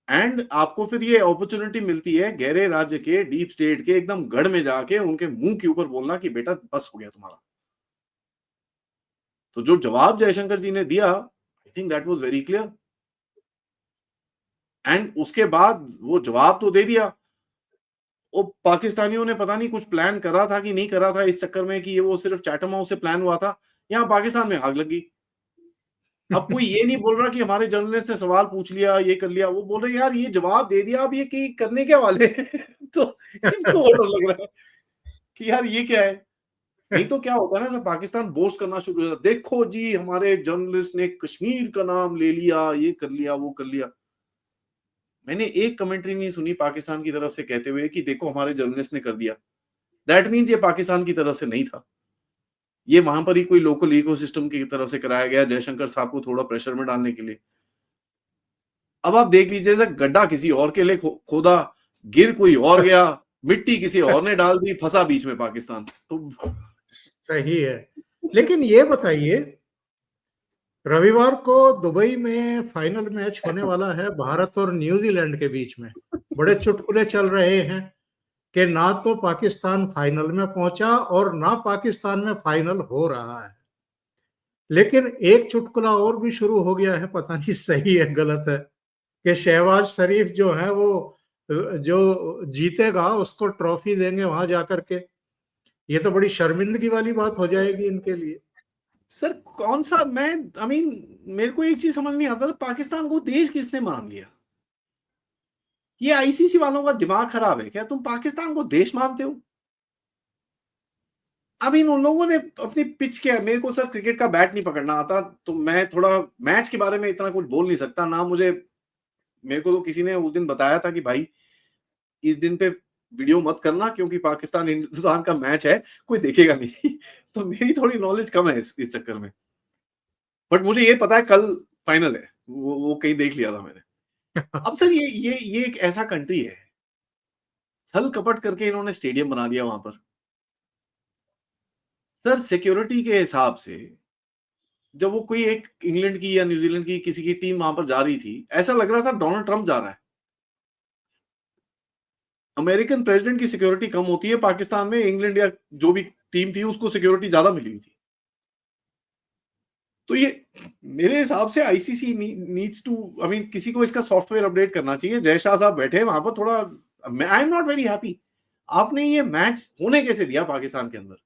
एंड आपको फिर ये अपॉर्चुनिटी मिलती है गहरे राज्य के, डीप स्टेट के एकदम गढ़ में जाके उनके मुंह के ऊपर बोलना कि बेटा बस हो गया तुम्हारा। तो जो जवाब जयशंकर जी ने दिया, I think that was very clear. And उसके बाद वो जवाब तो दे दिया, वो पाकिस्तानियों ने पता नहीं कुछ प्लान करा था कि नहीं करा था इस चक्कर में कि ये वो सिर्फ चैटम हाउस से प्लान हुआ था, यहाँ पाकिस्तान में आग लगी। अब कोई ये नहीं बोल रहा कि हमारे जर्नलिस्ट ने सवाल पूछ लिया, ये कर लिया, वो बोल रहे यार ये जवाब दे दिया, अब ये कि करने क्या वाले तो इनको और डर लग रहा है कि यार ये क्या है। नहीं तो क्या होता है ना सर, पाकिस्तान बोस्ट करना शुरू हो जाता, देखो जी हमारे जर्नलिस्ट ने कश्मीर का नाम ले लिया, ये कर लिया, वो कर लिया। मैंने एक कमेंट्री नहीं सुनी पाकिस्तान की तरफ से कहते हुए कि देखो हमारे जर्नलिस्ट ने कर दिया। दैट मीन्स ये पाकिस्तान की तरफ से नहीं था, ये वहां पर ही कोई लोकल इकोसिस्टम की तरफ से कराया गया जयशंकर साहब को थोड़ा प्रेशर में डालने के लिए। अब आप देख लीजिए सर, गड्ढा किसी और के लिए खोदा, गिर कोई और गया, मिट्टी किसी और ने डाल दी, फंसा बीच में पाकिस्तान। तो सही है। लेकिन ये बताइए, रविवार को दुबई में फाइनल मैच होने वाला है भारत और न्यूजीलैंड के बीच में। बड़े चुटकुले चल रहे हैं कि ना तो पाकिस्तान फाइनल में पहुंचा और ना पाकिस्तान में फाइनल हो रहा है। लेकिन एक चुटकुला और भी शुरू हो गया है, पता नहीं सही है गलत है, कि शहबाज शरीफ जो है वो जो जीतेगा उसको ट्रॉफी देंगे वहां जाकर के। ये तो बड़ी शर्मिंदगी वाली बात हो जाएगी इनके लिए। सर कौन सा, मैं आई मीन मेरे को एक चीज समझ नहीं आता, पाकिस्तान को देश किसने मान लिया? ये आईसीसी वालों का दिमाग खराब है क्या? तुम पाकिस्तान को देश मानते हो? अब इन उन लोगों ने अपनी पिच के, मेरे को सर क्रिकेट का बैट नहीं पकड़ना आता, तो मैं थोड़ा मैच के बारे में इतना कुछ बोल नहीं सकता ना। मेरे को तो किसी ने उस दिन बताया था कि भाई इस दिन पे वीडियो मत करना क्योंकि पाकिस्तान हिंदुस्तान का मैच है, कोई देखेगा नहीं तो मेरी थोड़ी नॉलेज कम है इस चक्कर में। बट मुझे ये पता है कल फाइनल है, वो कहीं देख लिया था मैंने। अब सर ये एक ऐसा कंट्री है, छल कपट करके इन्होंने स्टेडियम बना दिया वहां पर। सर सिक्योरिटी के हिसाब से जब वो कोई एक इंग्लैंड की या न्यूजीलैंड की किसी की टीम वहां पर जा रही थी, ऐसा लग रहा था डोनाल्ड ट्रंप जा रहा है। अमेरिकन प्रेसिडेंट की सिक्योरिटी कम होती है, पाकिस्तान में इंग्लैंड या जो भी टीम थी उसको सिक्योरिटी ज्यादा मिली हुई थी। तो ये मेरे हिसाब से ICC needs to, I mean किसी को इसका सॉफ्टवेयर अपडेट करना चाहिए। जय शाह साहब बैठे वहां पर, थोड़ा I am not very happy. आपने ये मैच होने कैसे दिया पाकिस्तान के अंदर?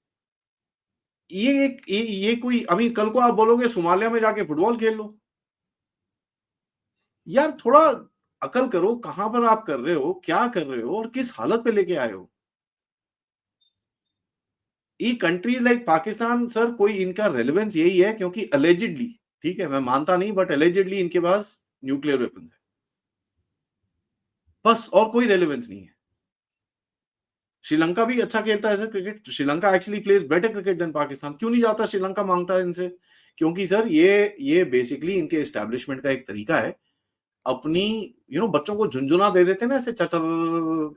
ये कोई कल को आप बोलोगे सोमालिया में जाके फुटबॉल खेल लो। यार थोड़ा अकल करो, कहां पर आप कर रहे हो, क्या कर रहे हो और किस हालत पे लेके आए हो। ये कंट्रीज लाइक पाकिस्तान सर, कोई इनका रेलेवेंस यही है क्योंकि अलेजिडली, ठीक है मैं मानता नहीं, बट अलेजिडली इनके पास न्यूक्लियर वेपन है, बस और कोई रेलेवेंस नहीं है। श्रीलंका भी अच्छा खेलता है sir cricket, Sri Lanka actually plays better cricket than Pakistan. क्यों नहीं जाता श्रीलंका, मांगता है इनसे? क्योंकि सर ये बेसिकली इनके एस्टेब्लिशमेंट का एक तरीका है, अपनी बच्चों को झुंझुना दे देते हैं ना ऐसे चटर,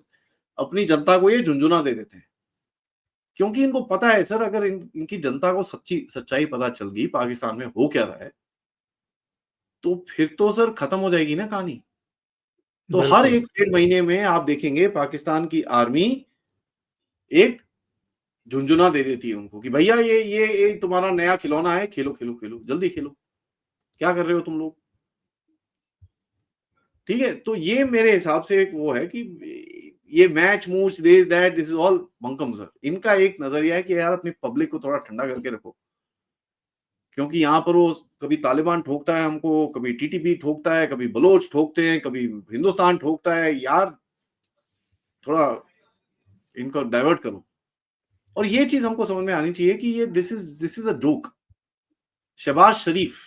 अपनी जनता को ये झुंझुना दे देते हैं, क्योंकि इनको पता है सर अगर इनकी जनता को सच्चाई पता चल गई पाकिस्तान में हो क्या रहा है, तो फिर तो सर खत्म हो जाएगी ना कहानी। तो हर बिल्कुल। 1 डेढ़ महीने में आप देखेंगे पाकिस्तान की आर्मी एक झुंझुना दे देती है उनको कि भैया ये तुम्हारा नया खिलौना है, खेलो खेलो खेलो, जल्दी खेलो, क्या कर रहे हो तुम लोग। ठीक है, तो ये मेरे हिसाब से एक वो है कि ये match much this that this is all bunkum sir. इनका एक नजरिया है कि यार अपनी पब्लिक को थोड़ा ठंडा करके रखो, क्योंकि यहाँ पर वो कभी तालिबान ठोकता है हमको, कभी टीटीपी ठोकता है, कभी बलोच ठोकते हैं, कभी हिंदुस्तान ठोकता है। यार थोड़ा इनको डाइवर्ट करो। और ये चीज हमको समझ में आनी चाहिए कि ये this is a joke. Shahbaz Sharif,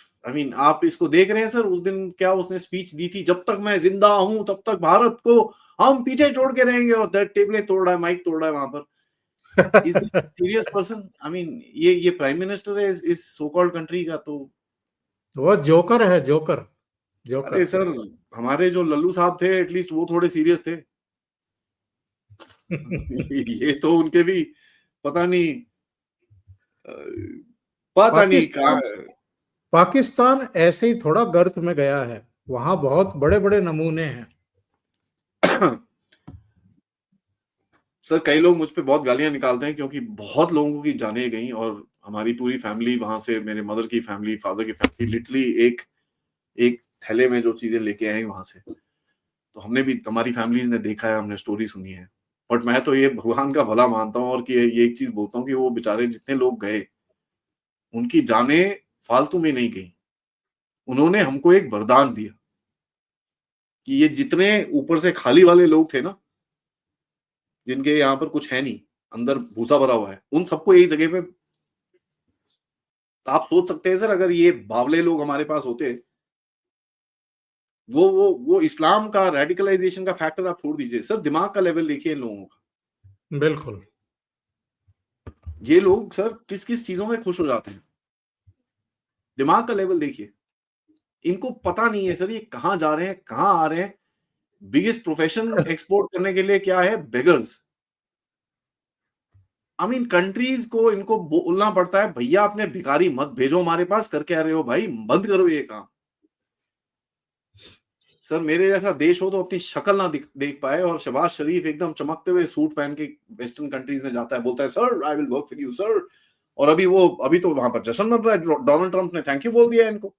आप इसको देख रहे हैं सर, उस दिन क्या उसने स्पीच दी थी, जब तक मैं जिंदा हूं तब तक भारत को हम पीछे छोड़ के रहेंगे, और टेबलें तोड़ रहा है, माइक तोड़ रहा है वहां पर। Is this serious person? ये प्राइम मिनिस्टर है इस सो कॉल्ड कंट्री का। तो वो जोकर है, जोकर, अरे जोकर। सर, हमारे जो लल्लू साहब थे एटलीस्ट वो थोड़े सीरियस थे। ये तो उनके भी पता नहीं, अ, पता नहीं कहा। पाकिस्तान पाकिस्तान ऐसे ही थोड़ा गर्त में गया है, वहां बहुत बड़े बड़े नमूने हैं। सर कई लोग मुझ पे बहुत गालियां निकालते हैं क्योंकि बहुत लोगों की जानें गई, और हमारी पूरी फैमिली वहां से, मेरे मदर की फैमिली, फादर की फैमिली, लिटरली एक एक थैले में जो चीजें लेके आए वहां से। तो हमने भी, हमारी फैमिलीज ने देखा है, हमने स्टोरी सुनी है। बट मैं तो ये भगवान का भला मानता हूँ, और कि ये एक चीज बोलता हूँ कि वो बेचारे जितने लोग गए, उनकी जानें फालतू में नहीं गई। उन्होंने हमको एक वरदान दिया कि ये जितने ऊपर से खाली वाले लोग थे ना, जिनके यहाँ पर कुछ है नहीं, अंदर भूसा भरा हुआ है, उन सबको एक जगह पे। तो आप सोच सकते हैं सर, अगर ये बावले लोग हमारे पास होते, वो इस्लाम का रेडिकलाइजेशन का फैक्टर आप छोड़ दीजिए सर, दिमाग का लेवल देखिए इन लोगों का। बिल्कुल। ये लोग सर किस किस चीजों में खुश हो जाते हैं, दिमाग का लेवल देखिए। इनको पता नहीं है सर ये कहां जा रहे हैं, कहां आ रहे हैं। बिगेस्ट प्रोफेशन एक्सपोर्ट करने के लिए क्या है? बेगर्स। कंट्रीज को इनको बोलना पड़ता है, भैया अपने भिखारी मत भेजो हमारे पास, करके आ रहे हो भाई, बंद करो ये काम। सर मेरे जैसा देश हो तो अपनी शक्ल ना देख पाए, और शहबाज शरीफ एकदम चमकते हुए सूट पहन के वेस्टर्न कंट्रीज में जाता है, बोलता है sir I will work with you sir. और अभी तो वहां पर जश्न मन रहा है, डोनाल्ड ट्रंप ने थैंक यू बोल दिया इनको।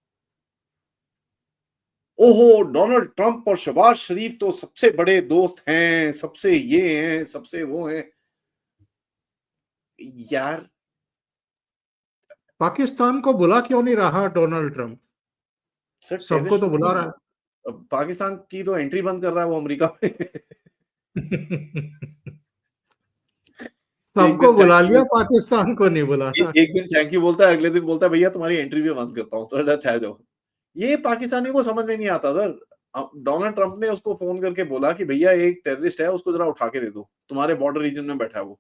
ओहो, डोनाल्ड ट्रंप और शहबाज शरीफ तो सबसे बड़े दोस्त हैं, सबसे ये हैं, सबसे वो हैं। यार पाकिस्तान को बुला क्यों नहीं रहा डोनाल्ड ट्रंप? सर सबको टेररिस्ट तो बुला रहा पाकिस्तान की तो एंट्री बंद कर रहा है वो अमेरिका में। है। एक सबको दिन बुला थैंक लिया, यू, पाकिस्तान को नहीं बुलाना। एक दिन थैंक यू बोलता है, अगले दिन बोलता है भैया तुम्हारी एंट्री भी बंद करता हूँ, थोड़ा ठहर जाओ। ये पाकिस्तानी को समझ में नहीं आता सर। डोनाल्ड ट्रंप ने उसको फोन करके बोला कि भैया एक टेररिस्ट है, उसको जरा उठा के दे दो, तुम्हारे बॉर्डर रीजन में बैठा है वो।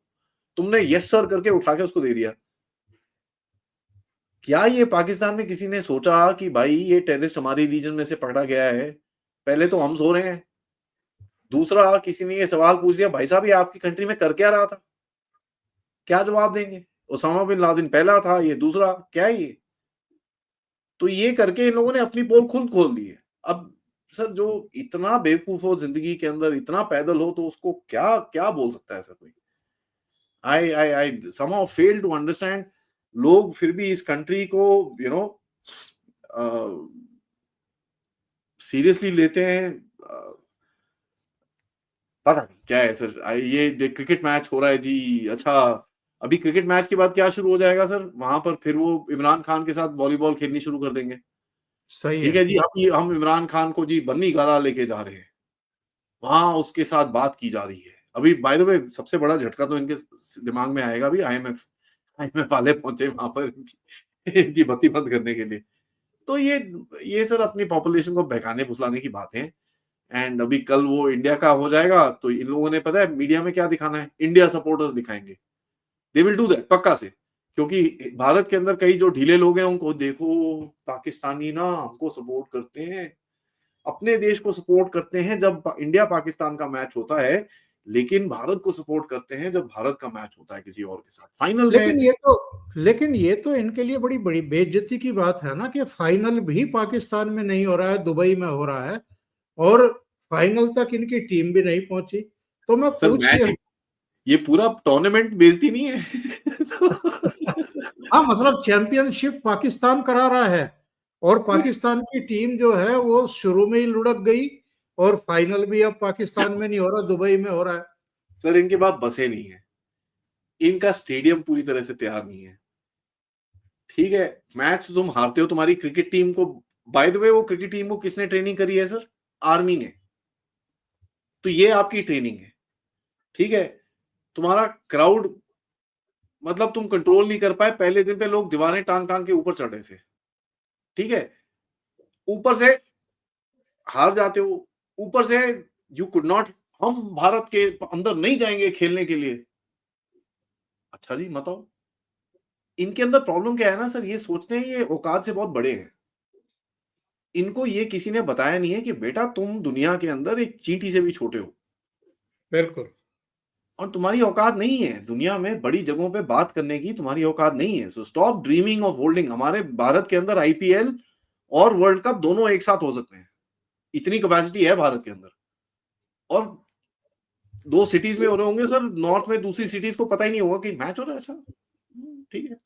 तुमने यस सर करके उठा के उसको दे दिया। क्या ये पाकिस्तान में किसी ने सोचा कि भाई ये टेररिस्ट हमारे रीजन में से पकड़ा गया है, पहले तो हम सो रहे हैं। दूसरा, किसी ने ये सवाल पूछ लिया, भाई साहब ये आपकी कंट्री में कर क्या रहा था? क्या जवाब देंगे? ओसामा बिन लादेन पहला था, ये दूसरा, क्या है ये? तो ये करके इन लोगों ने अपनी पोल खुद खोल दी है। अब सर जो इतना बेवकूफ हो जिंदगी के अंदर, इतना पैदल हो, तो उसको क्या क्या बोल सकता है सर कोई? आई somehow फेल टू अंडरस्टैंड। लोग फिर भी इस कंट्री को सीरियसली लेते हैं। पता नहीं क्या है सर। ये क्रिकेट मैच हो रहा है जी, अच्छा अभी क्रिकेट मैच के बाद क्या शुरू हो जाएगा सर, वहां पर फिर वो इमरान खान के साथ वॉलीबॉल खेलनी शुरू कर देंगे। सही ठीक है। है जी, अभी हम इमरान खान को जी बन्नी गाला लेके जा रहे हैं, वहां उसके साथ बात की जा रही है। अभी बाय द वे सबसे बड़ा झटका तो इनके दिमाग में आएगा, अभी आईएमएफ वाले पहुंचे वहां पर इनकी बत्ती बंद करने के लिए। तो ये सर अपनी पॉपुलेशन को बहकाने फुसलाने की बात है। एंड अभी कल वो इंडिया का हो जाएगा तो इन लोगों ने पता है मीडिया में क्या दिखाना है, इंडिया सपोर्टर्स दिखाएंगे। दे विल डू दैट पक्का से, क्योंकि भारत के अंदर कई जो ढीले लोग हैं उनको देखो, पाकिस्तानी ना हमको सपोर्ट करते हैं, अपने देश को सपोर्ट करते हैं जब इंडिया पाकिस्तान का मैच होता है, लेकिन भारत को सपोर्ट करते हैं जब भारत का मैच होता है किसी और के साथ फाइनल में। लेकिन ये तो इनके लिए बड़ी बड़ी बेइज्जती की बात है ना कि फाइनल भी पाकिस्तान में नहीं हो रहा है, दुबई में हो रहा है, और फाइनल तक इनकी टीम भी नहीं पहुंची। तो मैं सर पूछ मैच, ये पूरा टूर्नामेंट बेइज्जती नहीं है हाँ, मतलब चैंपियनशिप पाकिस्तान करा रहा है, और पाकिस्तान की टीम जो है वो शुरू में ही लुढ़क गई, और फाइनल भी अब पाकिस्तान में नहीं हो रहा, दुबई में हो रहा है। सर इनके पास बसें नहीं है, इनका स्टेडियम पूरी तरह से तैयार नहीं है। ठीक है, मैच तुम हारते हो, तुम्हारी क्रिकेट टीम को, बाय द वे वो क्रिकेट टीम को किसने ट्रेनिंग करी है सर, आर्मी ने। तो ये आपकी ट्रेनिंग है। ठीक है, तुम्हारा क्राउड, मतलब तुम कंट्रोल नहीं कर पाए, पहले दिन पे लोग दीवारें टांग टांग के ऊपर चढ़े थे। ठीक है, ऊपर से हार जाते हो, ऊपर से यू कुड नॉट, हम भारत के अंदर नहीं जाएंगे खेलने के लिए। अच्छा जी बताओ, इनके अंदर प्रॉब्लम क्या है ना सर, ये सोचते हैं ये औकात से बहुत बड़े हैं। इनको ये किसी ने बताया नहीं है कि बेटा तुम दुनिया के अंदर एक चींटी से भी छोटे हो, बिल्कुल। और तुम्हारी औकात नहीं है दुनिया में बड़ी जगहों पे बात करने की, तुम्हारी औकात नहीं है। So stop dreaming of holding. हमारे भारत के अंदर आईपीएल और वर्ल्ड कप दोनों एक साथ हो सकते हैं, इतनी कैपेसिटी है भारत के अंदर। और 2 सिटीज में हो रहे होंगे सर, नॉर्थ में दूसरी सिटीज को पता ही नहीं होगा कि मैच हो रहा है। अच्छा ठीक है,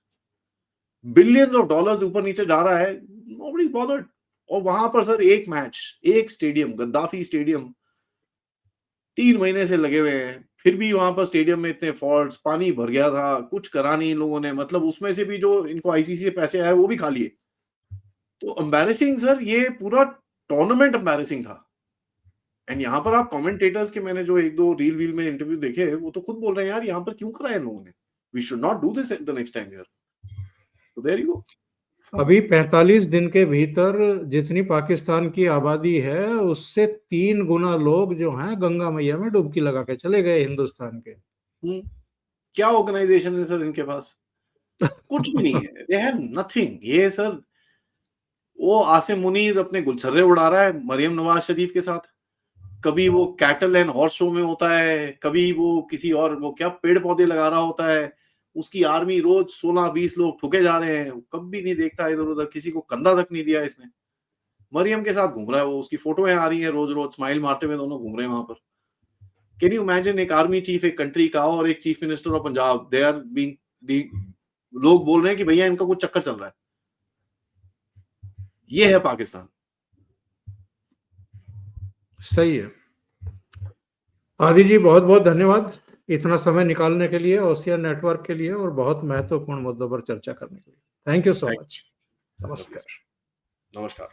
बिलियंस ऑफ डॉलर्स ऊपर नीचे जा रहा है, नोबडी बॉदर्ड। और वहां पर सर एक मैच, एक स्टेडियम, गद्दाफी स्टेडियम, 3 महीने से लगे हुए हैं, फिर भी वहां पर स्टेडियम में इतने फॉल्ट्स, पानी भर गया था, कुछ करा नहीं इन लोगों ने, मतलब उसमें से भी जो इनको आईसीसी से पैसे आए वो भी खा लिए। तो एम्बैरेसिंग सर, ये पूरा टूर्नामेंट एम्बैरेसिंग था। एंड यहाँ पर आप कमेंटेटर्स के, मैंने जो 1-2 रील वील में इंटरव्यू देखे, वो तो खुद बोल रहे हैं यार यहाँ पर क्यों कराया इन लोगों ने, we should not do this the next time here. So there you go. अभी 45 दिन के भीतर जितनी पाकिस्तान की आबादी है उससे 3 गुना लोग जो हैं गंगा मैया में डुबकी लगा के चले गए हिंदुस्तान के। क्या ऑर्गेनाइजेशन है सर इनके पास, कुछ भी नहीं है, दे हैव नथिंग। ये सर वो आसिम मुनीर अपने गुलछर्रे उड़ा रहा है मरियम नवाज शरीफ के साथ, कभी वो कैटल एंड हॉर्स शो में होता है, कभी वो किसी और वो क्या पेड़ पौधे लगा रहा होता है, उसकी आर्मी रोज 16-20 लोग ठुके जा रहे हैं, कभी नहीं देखता इधर उधर, किसी को कंधा तक नहीं दिया इसने। मरियम के साथ घूम रहा है वो, उसकी फोटोएं आ रही हैं रोज रोज, स्माइल मारते हुए दोनों घूम रहे हैं वहां पर। कैन यू इमेजिन, एक आर्मी चीफ एक कंट्री का और एक chief minister of Punjab, they are being, लोग बोल रहे हैं कि भैया इनका कुछ चक्कर चल रहा है। ये है पाकिस्तान। सही है। आदि जी, बहुत बहुत धन्यवाद इतना समय निकालने के लिए, ओशियन नेटवर्क के लिए, और बहुत महत्वपूर्ण मुद्दों पर चर्चा करने के लिए। Thank you so much. नमस्कार। नमस्कार।